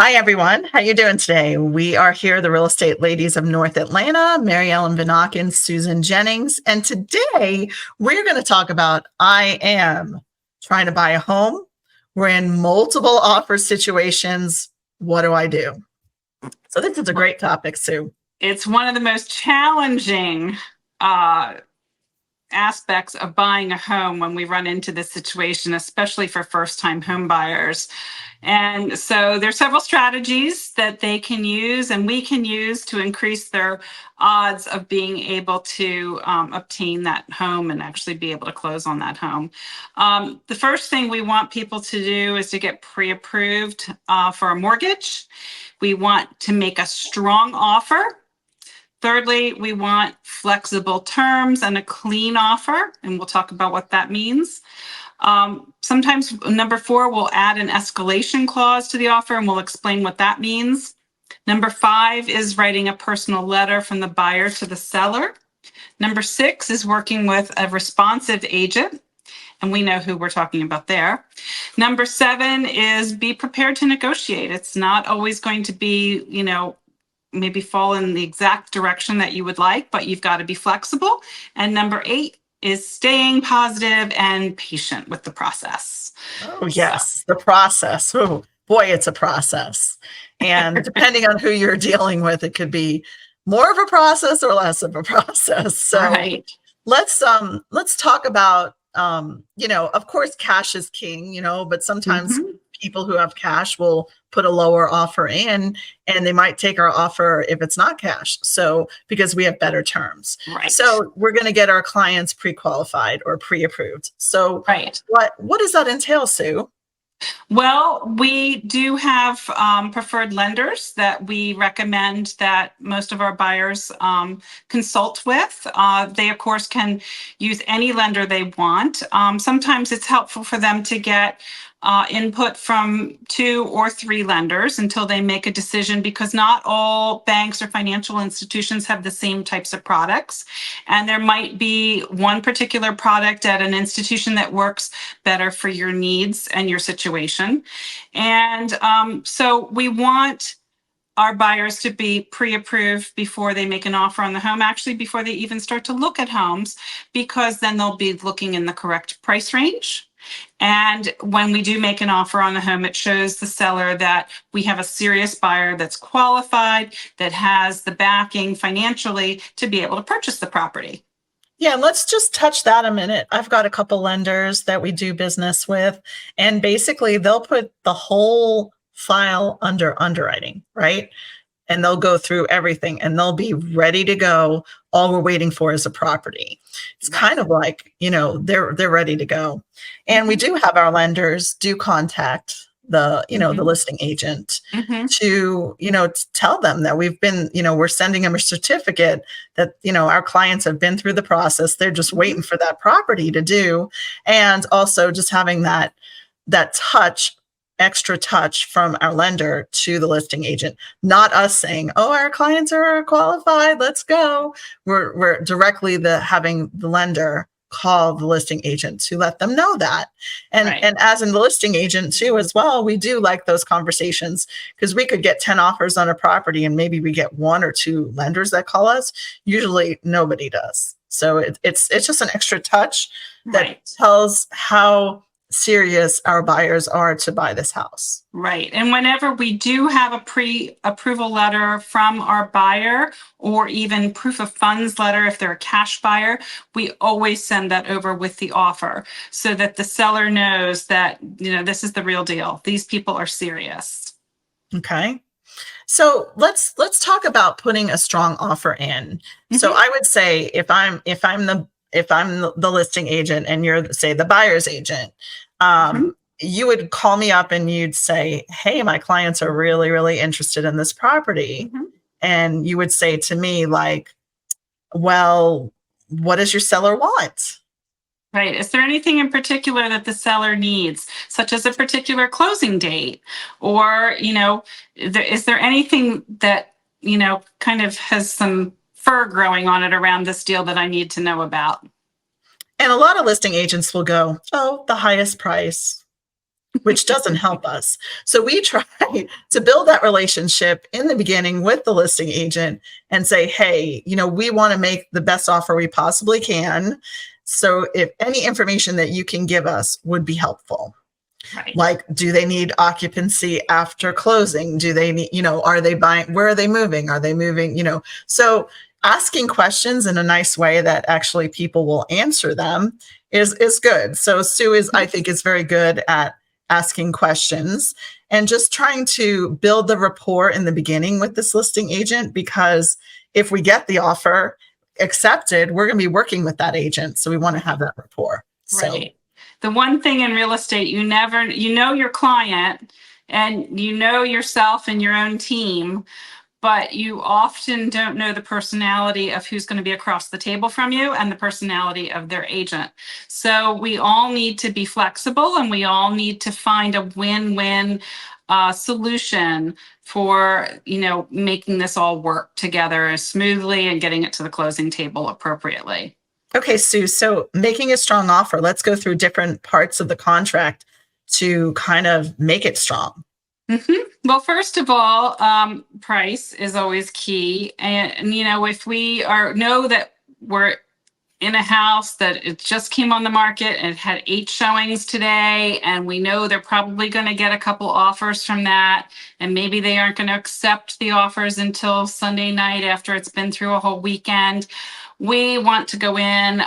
Hi, everyone. How you doing today? We are here, the real estate ladies of North Atlanta, Mary Ellen Vinock and Susan Jennings. And today we're going to talk about I am trying to buy a home. We're in multiple offer situations. What do I do? So this is a great topic, Sue. It's one of the most challenging aspects of buying a home when we run into this situation, especially for first-time home buyers. And so there's several strategies that they can use and we can use to increase their odds of being able to obtain that home and actually be able to close on that home. The first thing we want people to do is to get pre-approved for a mortgage. We want to make a strong offer. Thirdly, we want flexible terms and a clean offer, and we'll talk about what that means. Sometimes number 4, we'll add an escalation clause to the offer, and we'll explain what that means. Number 5 is writing a personal letter from the buyer to the seller. Number 6 is working with a responsive agent, and we know who we're talking about there. Number 7 is be prepared to negotiate. It's not always going to be, maybe fall in the exact direction that you would like, but you've got to be flexible. And number 8 is staying positive and patient with the process. Oh, yes, the process. Oh, boy, it's a process. And depending on who you're dealing with, it could be more of a process or less of a process. So Right. let's talk about of course cash is king, but sometimes people who have cash will put a lower offer in and they might take our offer if it's not cash. So because we have better terms. Right. So we're going to get our clients pre-qualified or pre-approved. So Right. what does that entail, Sue? Well, we do have preferred lenders that we recommend that most of our buyers consult with. They, of course, can use any lender they want. Sometimes it's helpful for them to get input from 2 or 3 lenders until they make a decision, because not all banks or financial institutions have the same types of products. And there might be one particular product at an institution that works better for your needs and your situation. And so we want our buyers to be pre-approved before they make an offer on the home, actually before they even start to look at homes, because then they'll be looking in the correct price range. And when we do make an offer on the home, it shows the seller that we have a serious buyer that's qualified, that has the backing financially to be able to purchase the property. Yeah, let's just touch that a minute. I've got a couple lenders that we do business with, and basically they'll put the whole file under underwriting, right? And they'll go through everything and they'll be ready to go. All we're waiting for is a property. It's kind of like, they're ready to go. And we do have our lenders do contact the listing agent to, tell them that we've been, we're sending them a certificate that, our clients have been through the process. They're just waiting for that property to do. And also just having that extra touch from our lender to the listing agent, not us saying, oh, our clients are qualified, let's go. We're directly having the lender call the listing agent to let them know that. And Right. and as in the listing agent too, as well, we do like those conversations, because we could get 10 offers on a property and maybe we get 1 or 2 lenders that call us. Usually nobody does. So it's just an extra touch that Right. tells how serious our buyers are to buy this house. Right. And whenever we do have a pre-approval letter from our buyer, or even proof of funds letter if they're a cash buyer, we always send that over with the offer so that the seller knows that, this is the real deal. These people are serious. Okay. So let's talk about putting a strong offer in. So I would say if I'm the listing agent and you're, say, the buyer's agent, you would call me up and you'd say, hey, my clients are really, really interested in this property. And you would say to me, like, well, what does your seller want? Right. Is there anything in particular that the seller needs, such as a particular closing date? Or, is there anything that, kind of has some fur growing on it around this deal that I need to know about? And a lot of listing agents will go, oh, the highest price. which doesn't help us. So we try to build that relationship in the beginning with the listing agent and say, hey, we want to make the best offer we possibly can. So if any information that you can give us would be helpful. Right. Like, do they need occupancy after closing? Do they need, are they buying, where are they moving? Are they moving, So asking questions in a nice way that actually people will answer them is good. So Sue I think, is very good at asking questions and just trying to build the rapport in the beginning with this listing agent, because if we get the offer accepted, we're going to be working with that agent. So we want to have that rapport. So. Right. The one thing in real estate, you know your client and you know yourself and your own team, but you often don't know the personality of who's going to be across the table from you and the personality of their agent. So we all need to be flexible and we all need to find a win-win solution for, making this all work together smoothly and getting it to the closing table appropriately. Okay, Sue, so making a strong offer, let's go through different parts of the contract to kind of make it strong. Well, first of all, price is always key. And if we know that we're in a house that it just came on the market and it had 8 showings today, and we know they're probably going to get a couple offers from that, and maybe they aren't going to accept the offers until Sunday night after it's been through a whole weekend. We want to go in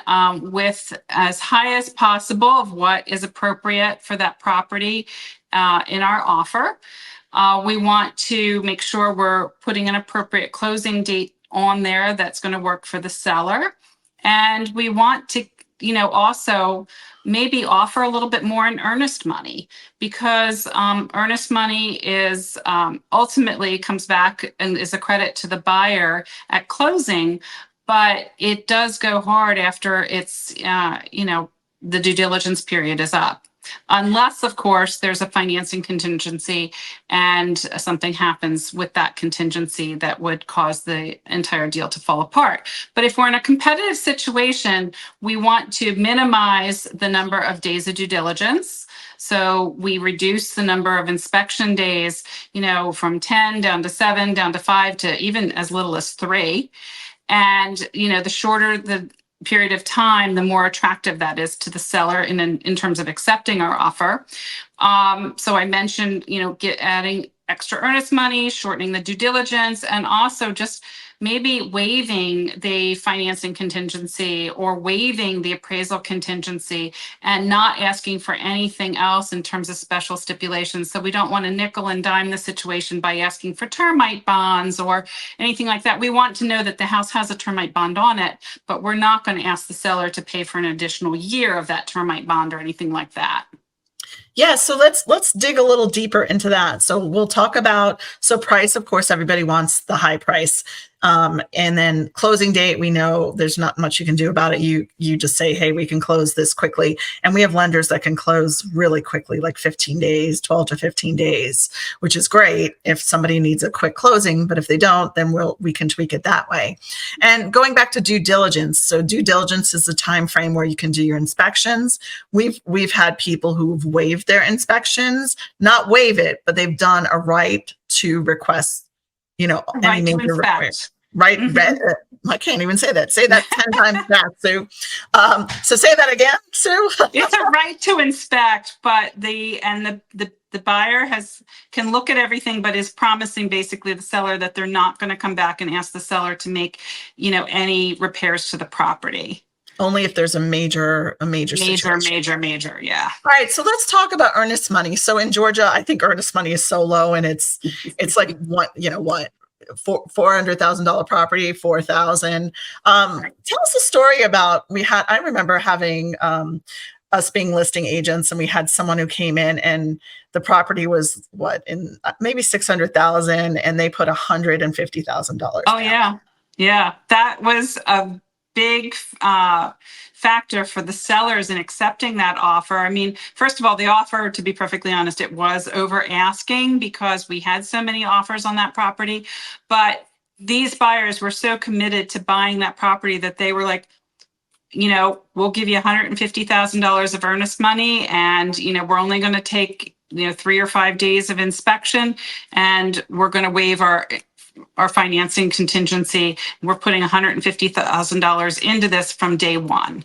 with as high as possible of what is appropriate for that property in our offer. We want to make sure we're putting an appropriate closing date on there that's going to work for the seller. And we want to, also maybe offer a little bit more in earnest money, because earnest money is ultimately comes back and is a credit to the buyer at closing, but it does go hard after it's, the due diligence period is up. Unless, of course, there's a financing contingency and something happens with that contingency that would cause the entire deal to fall apart. But if we're in a competitive situation, we want to minimize the number of days of due diligence. So we reduce the number of inspection days, from 10 down to 7, down to 5, to even as little as 3. And, the shorter the period of time, the more attractive that is to the seller in terms of accepting our offer. So I mentioned, adding extra earnest money, shortening the due diligence, and also just maybe waiving the financing contingency or waiving the appraisal contingency and not asking for anything else in terms of special stipulations. So we don't want to nickel and dime the situation by asking for termite bonds or anything like that. We want to know that the house has a termite bond on it, but we're not going to ask the seller to pay for an additional year of that termite bond or anything like that. Yeah, so let's dig a little deeper into that. So we'll talk about, price, of course, everybody wants the high price. And then closing date, we know there's not much you can do about it. You just say, hey, we can close this quickly. And we have lenders that can close really quickly, like 15 days, 12 to 15 days, which is great if somebody needs a quick closing. But if they don't, then we can tweak it that way. And going back to due diligence. So due diligence is the time frame where you can do your inspections. We've had people who've waived their inspections, not waive it, but they've done a right to request, any major request. Right. Mm-hmm. I can't even say that. Say that 10 times fast, Sue. So say that again, Sue. It's a right to inspect, but the buyer can look at everything, but is promising basically the seller that they're not going to come back and ask the seller to make, any repairs to the property. Only if there's a major situation. Major. Yeah. All right. So let's talk about earnest money. So in Georgia, I think earnest money is so low, and it's like what, $400,000 property, $4,000. Tell us a story about, I remember having, us being listing agents, and we had someone who came in and the property was in maybe 600,000 and they put $150,000. Oh down. Yeah. That was a big factor for the sellers in accepting that offer. I mean, first of all, the offer, to be perfectly honest, it was over asking because we had so many offers on that property. But these buyers were so committed to buying that property that they were like, we'll give you $150,000 of earnest money, and, we're only going to take, 3 or 5 days of inspection, and we're going to waive our financing contingency. We're putting $150,000 into this from day one.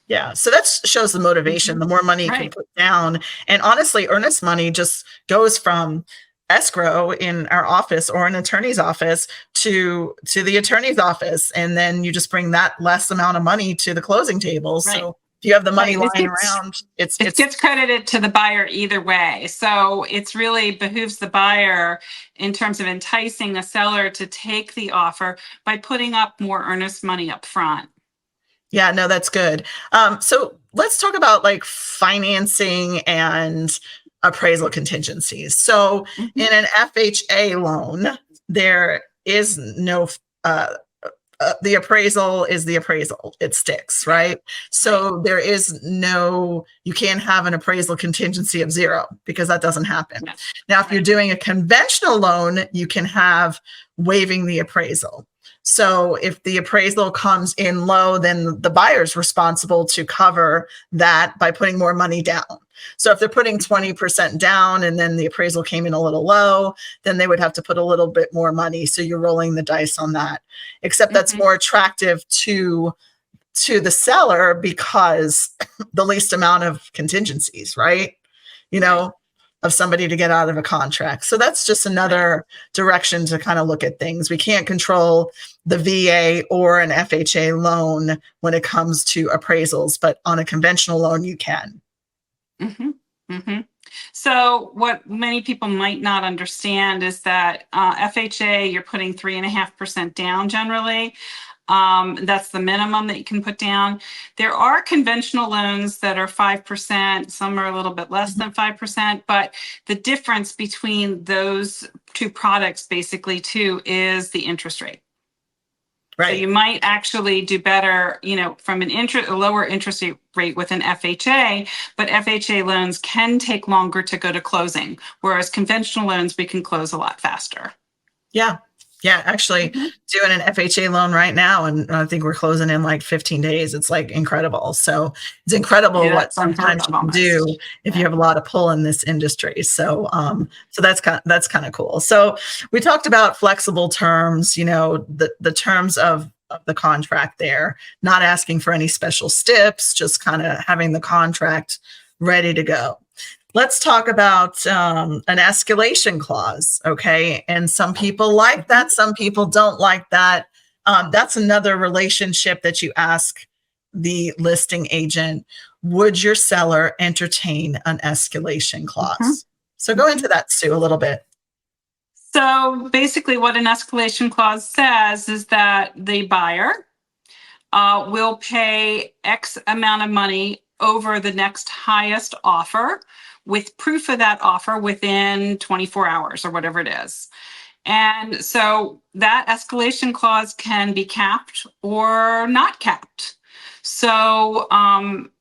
Yeah. So that shows the motivation. The more money you can Right. put down. And honestly, earnest money just goes from escrow in our office or an attorney's office to the attorney's office. And then you just bring that less amount of money to the closing table. Right. So if you have the money Right. lying around, it gets credited to the buyer either way. So it's really behooves the buyer in terms of enticing a seller to take the offer by putting up more earnest money up front. Yeah, no, that's good. So let's talk about like financing and appraisal contingencies. So in an FHA loan, there is no, the appraisal is the appraisal. It sticks, right? So there is no, you can't have an appraisal contingency of 0 because that doesn't happen. No. Now, if you're doing a conventional loan, you can have waiving the appraisal. So if the appraisal comes in low, then the buyer's responsible to cover that by putting more money down. So if they're putting 20% down and then the appraisal came in a little low, then they would have to put a little bit more money. So you're rolling the dice on that. Except that's more attractive to the seller because the least amount of contingencies, right? Of somebody to get out of a contract. So that's just another direction to kind of look at things. We can't control the VA or an FHA loan when it comes to appraisals, but on a conventional loan, you can. So what many people might not understand is that FHA, you're putting 3.5% down generally. That's the minimum that you can put down. There are conventional loans that are 5%. Some are a little bit less than 5%, but the difference between those two products basically too is the interest rate. Right. So you might actually do better, from a lower interest rate with an FHA, but FHA loans can take longer to go to closing, whereas conventional loans, we can close a lot faster. Yeah. Yeah, actually doing an FHA loan right now, and I think we're closing in like 15 days. It's like incredible. So it's incredible what sometimes you can do if you have a lot of pull in this industry. So so that's kind of cool. So we talked about flexible terms, the terms of the contract there, not asking for any special steps, just kind of having the contract ready to go. Let's talk about an escalation clause, okay? And some people like that, some people don't like that. That's another relationship that you ask the listing agent, would your seller entertain an escalation clause? So go into that, Sue, a little bit. So basically what an escalation clause says is that the buyer will pay X amount of money over the next highest offer with proof of that offer within 24 hours or whatever it is. And so that escalation clause can be capped or not capped. So,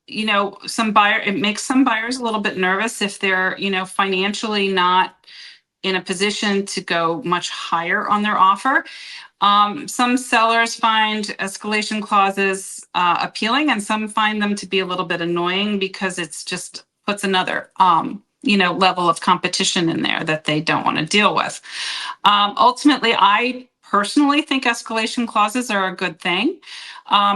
it makes some buyers a little bit nervous if they're, financially not in a position to go much higher on their offer. Some sellers find escalation clauses appealing, and some find them to be a little bit annoying because it's just puts another level of competition in there that they don't want to deal with. Ultimately, I personally think escalation clauses are a good thing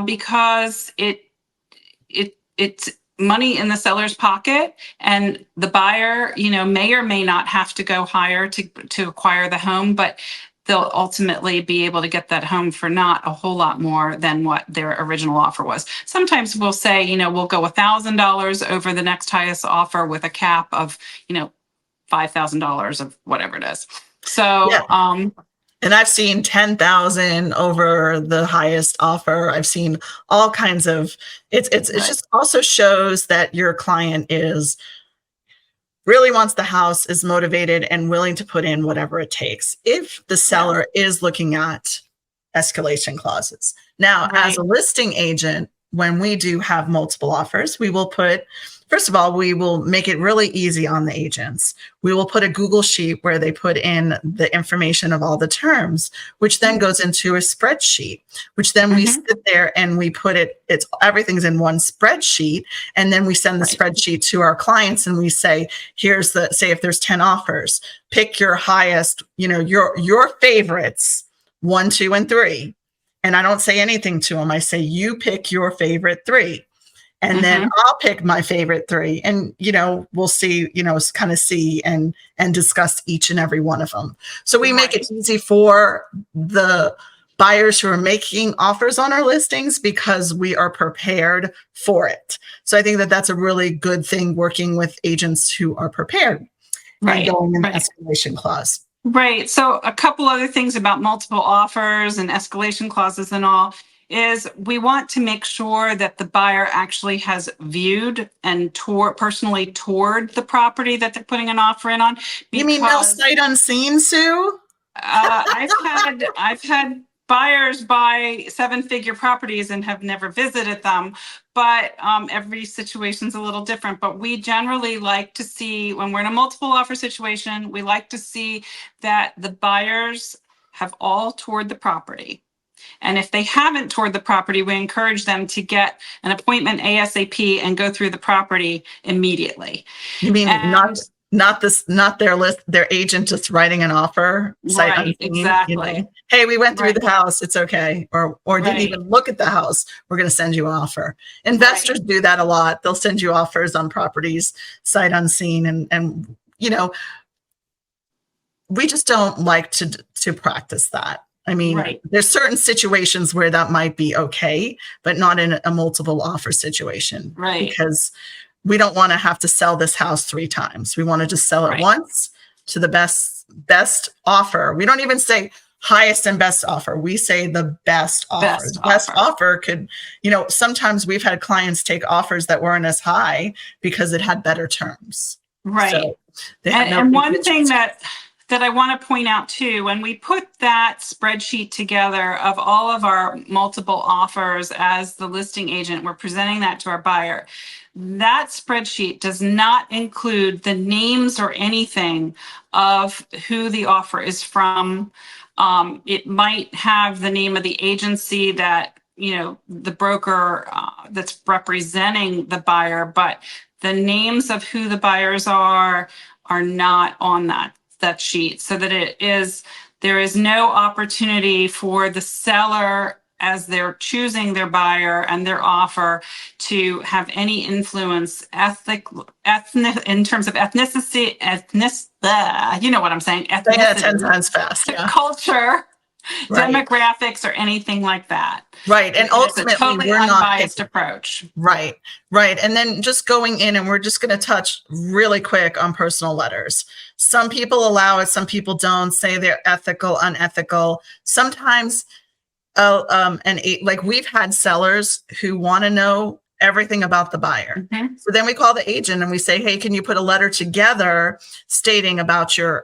because it's money in the seller's pocket, and the buyer, may or may not have to go higher to acquire the home, but they'll ultimately be able to get that home for not a whole lot more than what their original offer was. Sometimes we'll say, we'll go $1,000 over the next highest offer with a cap of, $5,000 of whatever it is. So, yeah. And I've seen 10,000 over the highest offer. I've seen all kinds of, it just also shows that your client really wants the house, is motivated and willing to put in whatever it takes if the seller is looking at escalation clauses. Now, as a listing agent, when we do have multiple offers, we will put, first of all, we will make it really easy on the agents. We will put a Google sheet where they put in the information of all the terms, which then goes into a spreadsheet, which then we sit there and we put it, it's everything's in one spreadsheet. And then we send the spreadsheet to our clients and we say, here's the, say if there's 10 offers, pick your highest, your favorites, 1, 2, and 3. And I don't say anything to them. I say, you pick your favorite 3. And then I'll pick my favorite 3. And, we'll see, kind of see and discuss each and every one of them. So we make it easy for the buyers who are making offers on our listings because we are prepared for it. So I think that that's a really good thing, working with agents who are prepared and going in the escalation clause. Right. So a couple other things about multiple offers and escalation clauses and all is we want to make sure that the buyer actually has viewed and personally toured the property that they're putting an offer in on. You mean no sight unseen, Sue? I've had buyers buy 7-figure properties and have never visited them, but every situation's a little different. But we generally like to see, when we're in a multiple offer situation, we like to see that the buyers have all toured the property. And if they haven't toured the property, we encourage them to get an appointment ASAP and go through the property immediately. You mean not their list, their agent just writing an offer, sight unseen, exactly. Hey, we went through the house, it's okay, or didn't even look at the house, we're going to send you an offer. Investors do that a lot. They'll send you offers on properties sight unseen, and we just don't like to practice that. I mean, there's certain situations where that might be okay, but not in a multiple offer situation, because we don't want to have to sell this house 3 times. We want to just sell it once to the best offer. We don't even say highest and best offer. We say the best offer. Best offer could, sometimes we've had clients take offers that weren't as high because it had better terms. So and one thing that I want to point out too, when we put that spreadsheet together of all of our multiple offers as the listing agent, we're presenting that to our buyer. That spreadsheet does not include the names or anything of who the offer is from. It might have the name of the agency that, the broker that's representing the buyer, but the names of who the buyers are not on that sheet, so that there is no opportunity for the seller, as they're choosing their buyer and their offer, to have any influence in terms of ethnicity, you know what I'm saying? Ethnicity, 10 times fast. Culture, demographics, or anything like that. And ultimately, it's a totally unbiased approach. Right. And then just going in, and we're just going to touch really quick on personal letters. Some people allow it, some people don't, say they're ethical, unethical. Sometimes, like we've had sellers who want to know everything about the buyer. So then we call the agent and we say, hey, can you put a letter together stating about your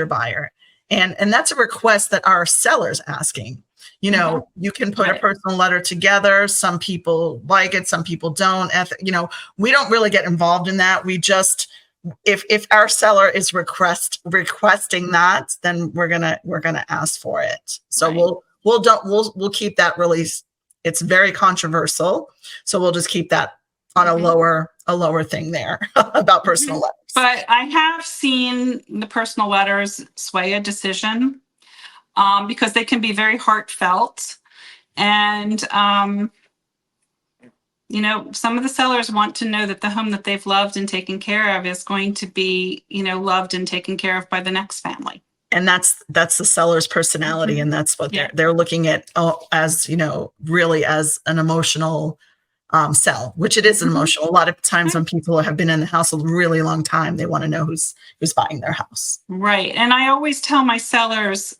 buyer? And that's a request that our seller's asking. You can put a personal letter together. Some people like it, some people don't. We don't really get involved in that. We just, if our seller is requesting that, then we're gonna ask for it. So we'll keep that release. It's very controversial, so we'll just keep that on a lower thing there about personal letters. But I have seen the personal letters sway a decision, because they can be very heartfelt. And, some of the sellers want to know that the home that they've loved and taken care of is going to be, loved and taken care of by the next family. And that's the seller's personality. And that's what they're looking at as, really as an emotional sell, which it is emotional. A lot of times when people have been in the house a really long time, they want to know who's buying their house. Right. And I always tell my sellers,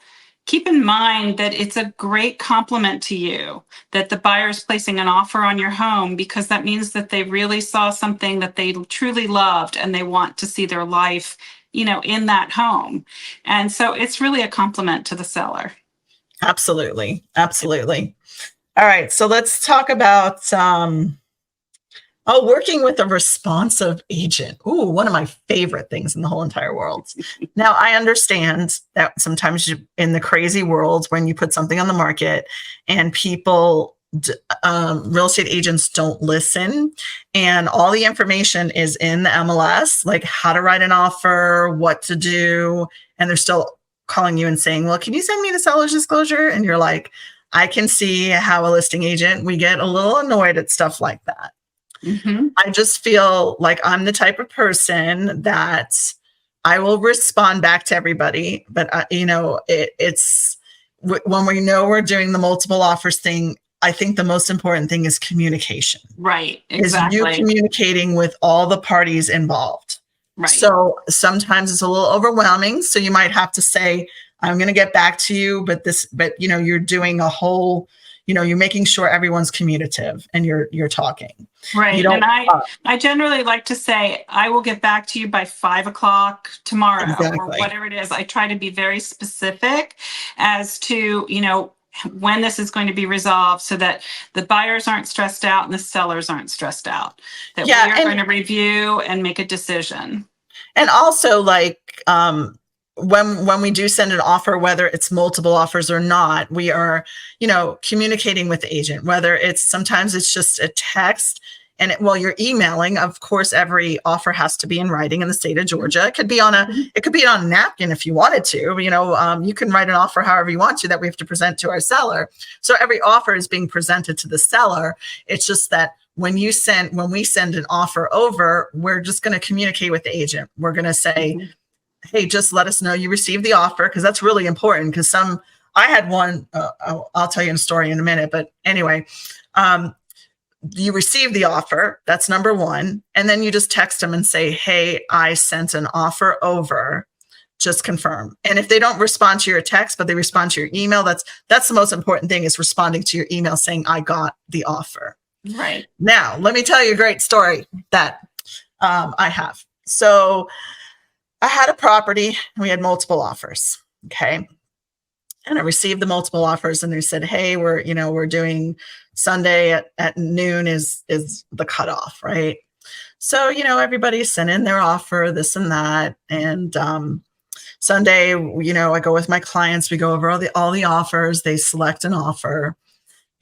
keep in mind that it's a great compliment to you that the buyer is placing an offer on your home, because that means that they really saw something that they truly loved and they want to see their life, in that home. And so it's really a compliment to the seller. Absolutely. All right. So let's talk about working with a responsive agent. Ooh, one of my favorite things in the whole entire world. Now, I understand that sometimes in the crazy world, when you put something on the market and people, real estate agents don't listen, and all the information is in the MLS, like how to write an offer, what to do, and they're still calling you and saying, well, can you send me the seller's disclosure? And you're like, I can see how a listing agent, we get a little annoyed at stuff like that. Mm-hmm. I just feel like I'm the type of person that I will respond back to everybody, but it's when we know we're doing the multiple offers thing. I think the most important thing is communication. Right, Is you exactly. communicating with all the parties involved. Right. So sometimes it's a little overwhelming. So you might have to say, I'm going to get back to you, but you're doing a whole, you're making sure everyone's communicative and you're talking. You Right. And don't I generally like to say, I will get back to you by 5 o'clock tomorrow or exactly. whatever it is. I try to be very specific as to, when this is going to be resolved so that the buyers aren't stressed out and the sellers aren't stressed out, that we Yeah, are going to review and make a decision. and also like when we do send an offer, whether it's multiple offers or not, we are, communicating with the agent, whether sometimes it's just a text and you're emailing. Of course, every offer has to be in writing in the state of Georgia. It could be on a napkin if you wanted to, you can write an offer however you want to that we have to present to our seller. So every offer is being presented to the seller. It's just that when we send an offer over, we're just going to communicate with the agent. We're going to say, hey, just let us know you received the offer, because that's really important. Because I had one, I'll tell you a story in a minute, but anyway, you received the offer. That's number one. And then you just text them and say, hey, I sent an offer over. Just confirm. And if they don't respond to your text, but they respond to your email, that's the most important thing, is responding to your email saying, I got the offer. Right. Now, let me tell you a great story that I have. So I had a property and we had multiple offers. Okay. And I received the multiple offers and they said, hey, we're doing Sunday at noon is the cutoff, right? So, everybody sent in their offer, this and that. And Sunday, I go with my clients, we go over all the offers, they select an offer,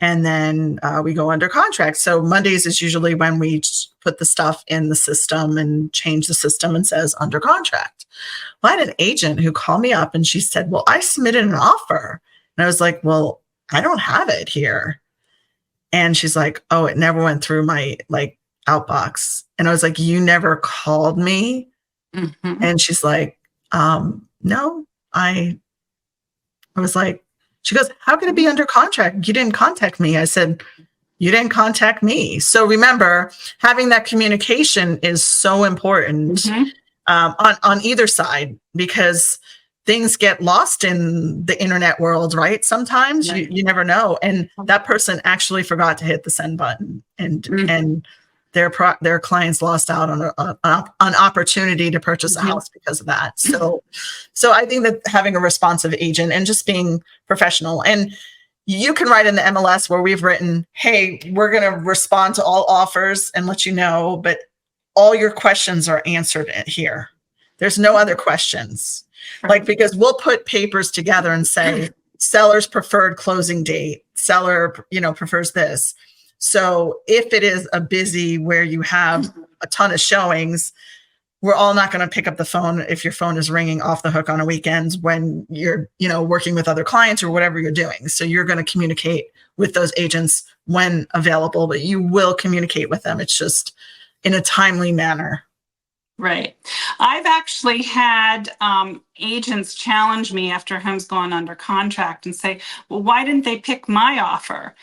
and then we go under contract. So Mondays is usually when we put the stuff in the system and change the system and says under contract. Well, I had an agent who called me up and she said, well, I submitted an offer. And I was like, well, I don't have it here. And she's like, oh, it never went through my outbox. And I was like, you never called me? Mm-hmm. And she's like, no, I was like, she goes, how can it be under contract? You didn't contact me. I said, you didn't contact me. So remember, having that communication is so important Mm-hmm. on either side, because things get lost in the internet world, right? Sometimes Right. you never know. And that person actually forgot to hit the send button, and their clients lost out on an opportunity to purchase a house because of that. So I think that having a responsive agent and just being professional, and you can write in the MLS where we've written, hey, we're going to respond to all offers and let you know, but all your questions are answered here. There's no other questions. Right. Because we'll put papers together and say, seller's preferred closing date, seller, prefers this. So if it is a busy where you have a ton of showings, we're all not going to pick up the phone if your phone is ringing off the hook on a weekend when you're, working with other clients or whatever you're doing. So you're going to communicate with those agents when available, but you will communicate with them. It's just in a timely manner. Right. I've actually had agents challenge me after a home's gone under contract and say, well, why didn't they pick my offer?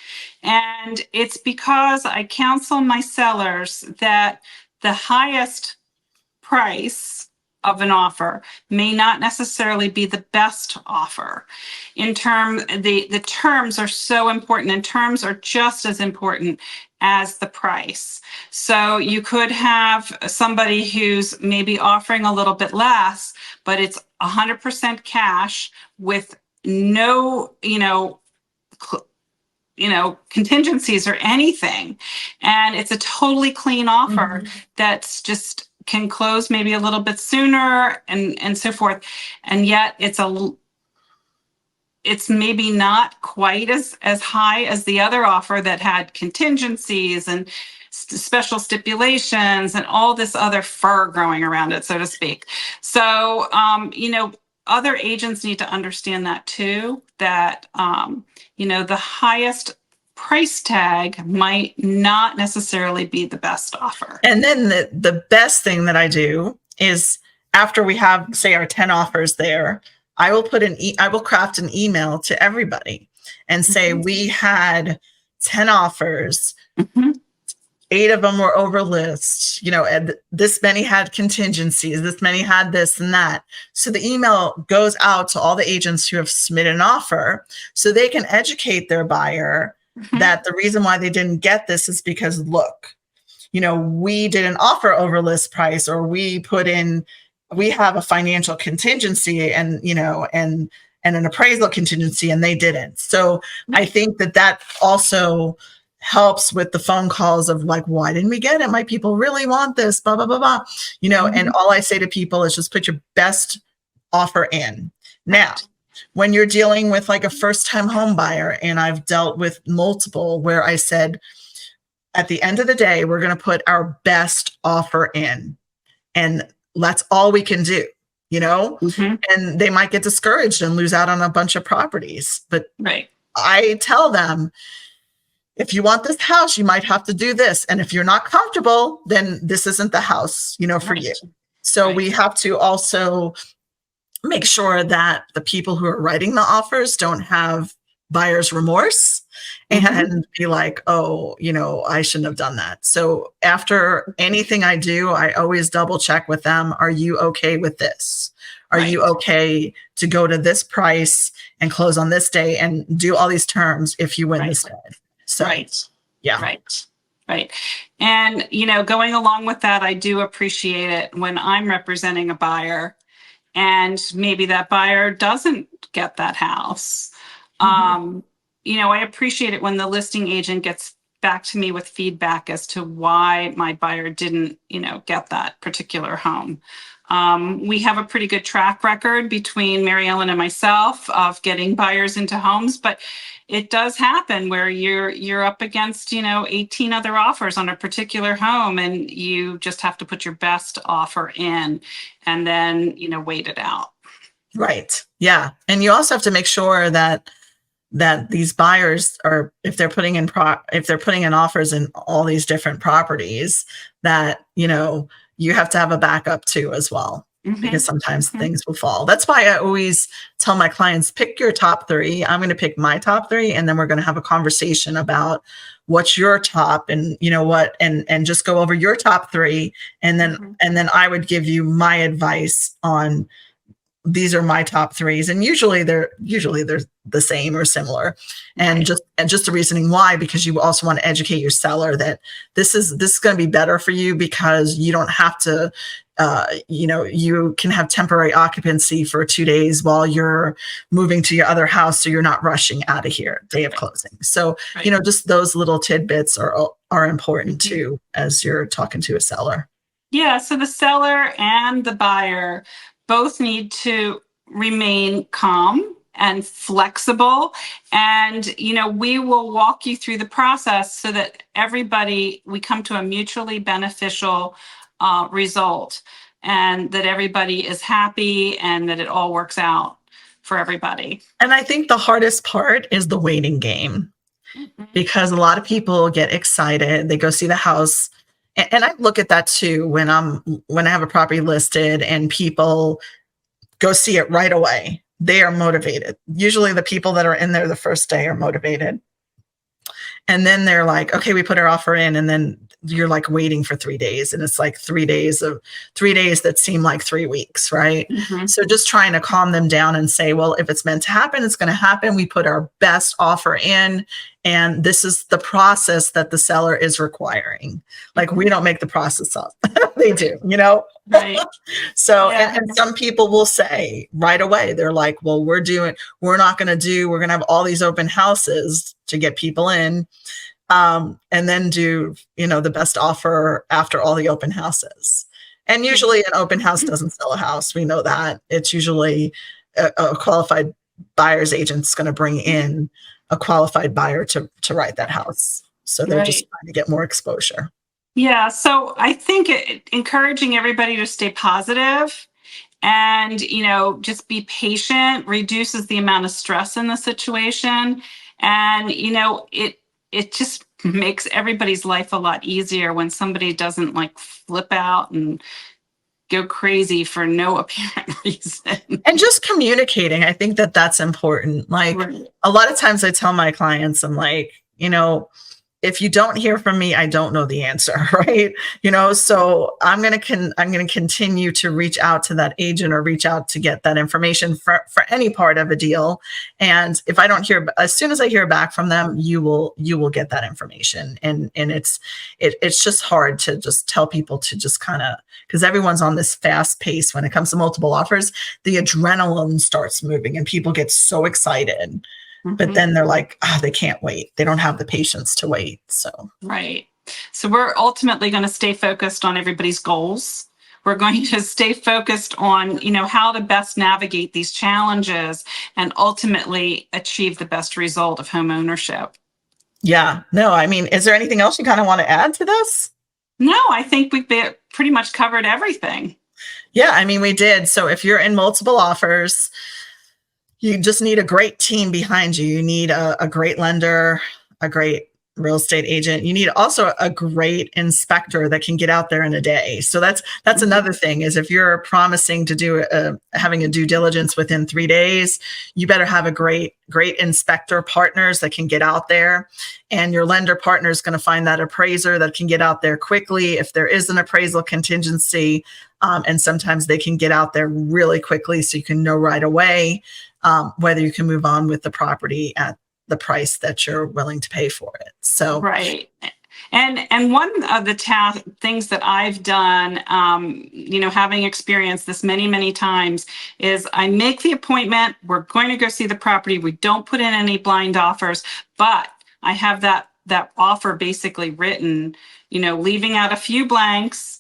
And it's because I counsel my sellers that the highest price of an offer may not necessarily be the best offer. The terms are so important, and terms are just as important as the price. So you could have somebody who's maybe offering a little bit less, but it's 100% cash with no, contingencies or anything. And it's a totally clean offer that's just can close maybe a little bit sooner and so forth. And yet it's maybe not quite as high as the other offer that had contingencies and special stipulations and all this other fur growing around it, so to speak. So, other agents need to understand that too, that, the highest price tag might not necessarily be the best offer. And then the best thing that I do is after we have, say, our 10 offers there, I will craft an email to everybody and say, we had 10 offers. 8 of them were over list, and this many had contingencies, this many had this and that. So the email goes out to all the agents who have submitted an offer so they can educate their buyer that the reason why they didn't get this is because, look, we did an offer over list price, or we have a financial contingency and an appraisal contingency, and they didn't. So I think that also helps with the phone calls of like, why didn't we get it? My people really want this, blah, blah, blah, blah. And all I say to people is just put your best offer in. Now, when you're dealing with like a first-time home buyer, and I've dealt with multiple where I said, at the end of the day, we're going to put our best offer in, and that's all we can do, and they might get discouraged and lose out on a bunch of properties. But I tell them, if you want this house, you might have to do this. And if you're not comfortable, then this isn't the house, for you. So we have to also make sure that the people who are writing the offers don't have buyer's remorse and be like, oh, I shouldn't have done that. So after anything I do, I always double check with them. Are you okay with this? Are you okay to go to this price and close on this day and do all these terms if you win this bid? So, yeah. Right. And, going along with that, I do appreciate it when I'm representing a buyer and maybe that buyer doesn't get that house. I appreciate it when the listing agent gets back to me with feedback as to why my buyer didn't, get that particular home. We have a pretty good track record between Mary Ellen and myself of getting buyers into homes, but it does happen where you're up against, 18 other offers on a particular home, and you just have to put your best offer in and then, wait it out. Right. Yeah. And you also have to make sure that these buyers are, if they're putting in offers in all these different properties, that, you have to have a backup too as well. Because sometimes things will fall. That's why I always tell my clients, pick your top 3. I'm going to pick my top 3, and then we're going to have a conversation about what's your top, and and just go over your top 3. And then I would give you my advice on, these are my top 3s. And usually they're the same or similar. And just the reasoning why, because you also want to educate your seller that this is going to be better for you, because you don't have to, you can have temporary occupancy for 2 days while you're moving to your other house. So you're not rushing out of here day of closing. So, just those little tidbits are important too, as you're talking to a seller. Yeah. So the seller and the buyer both need to remain calm and flexible. And, we will walk you through the process so that we come to a mutually beneficial result, and that everybody is happy and that it all works out for everybody. And I think the hardest part is the waiting game, because a lot of people get excited. They go see the house. And I look at that too when I have a property listed and people go see it right away. They are motivated. Usually the people that are in there the first day are motivated. And then they're like, okay, we put our offer in, and then you're like waiting for 3 days, and it's like 3 days that seem like 3 weeks, right? So just trying to calm them down and say, well, if it's meant to happen, it's going to happen. We put our best offer in, And this is the process that the seller is requiring. Like, we don't make the process up. They do, you know? Right. So, Yeah. and some people will say right away, they're like, well, we're going to have all these open houses to get people in, and then do, the best offer after all the open houses. And usually an open house doesn't sell a house. We know that. It's usually a qualified buyer's agent's going to bring in a qualified buyer to write that house. So they're just Right. trying to get more exposure. Yeah. So I think encouraging everybody to stay positive and, just be patient reduces the amount of stress in the situation. And, it just makes everybody's life a lot easier when somebody doesn't like flip out and go crazy for no apparent reason. And just communicating. I think that that's important. Like, Right. a lot of times I tell my clients, I'm like, if you don't hear from me, I don't know the answer, right? So I'm going to continue to reach out to that agent or reach out to get that information for any part of a deal. And if I don't hear, as soon as I hear back from them, you will get that information. And it's just hard to just tell people to just kind of, because everyone's on this fast pace when it comes to multiple offers, the adrenaline starts moving and people get so excited. But then they're like, they can't wait. They don't have the patience to wait. So, Right. So we're ultimately going to stay focused on everybody's goals. We're going to stay focused on, how to best navigate these challenges and ultimately achieve the best result of home ownership. yeah, no, I mean, is there anything else you kind of want to add to this? No, I think we've pretty much covered everything. Yeah, I mean, we did. So if you're in multiple offers, you just need a great team behind you. You need a great lender, a great real estate agent. You need also a great inspector that can get out there in a day. So that's another thing, is if you're promising to do having a due diligence within 3 days, you better have a great inspector partners that can get out there. And your lender partner is going to find that appraiser that can get out there quickly if there is an appraisal contingency. And sometimes they can get out there really quickly, so you can know right away whether you can move on with the property at the price that you're willing to pay for it. So, right. And one of the things that I've done, having experienced this many, many times, is I make the appointment. We're going to go see the property. We don't put in any blind offers, but I have that offer basically written, leaving out a few blanks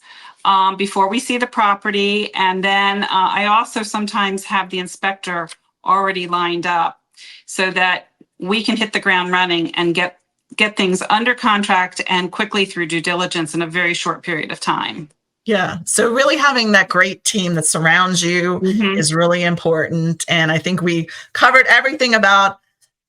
before we see the property. And then I also sometimes have the inspector already lined up so that we can hit the ground running and get things under contract and quickly through due diligence in a very short period of time. yeah. So really having that great team that surrounds you is really important. And I think we covered everything about,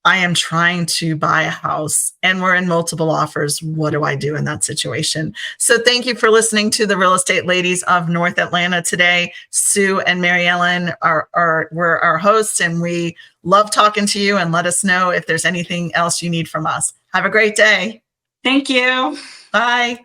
I am trying to buy a house and we're in multiple offers. What do I do in that situation? So thank you for listening to the Real Estate Ladies of North Atlanta today. Sue and Mary Ellen were our hosts, and we love talking to you, and let us know if there's anything else you need from us. Have a great day. Thank you. Bye.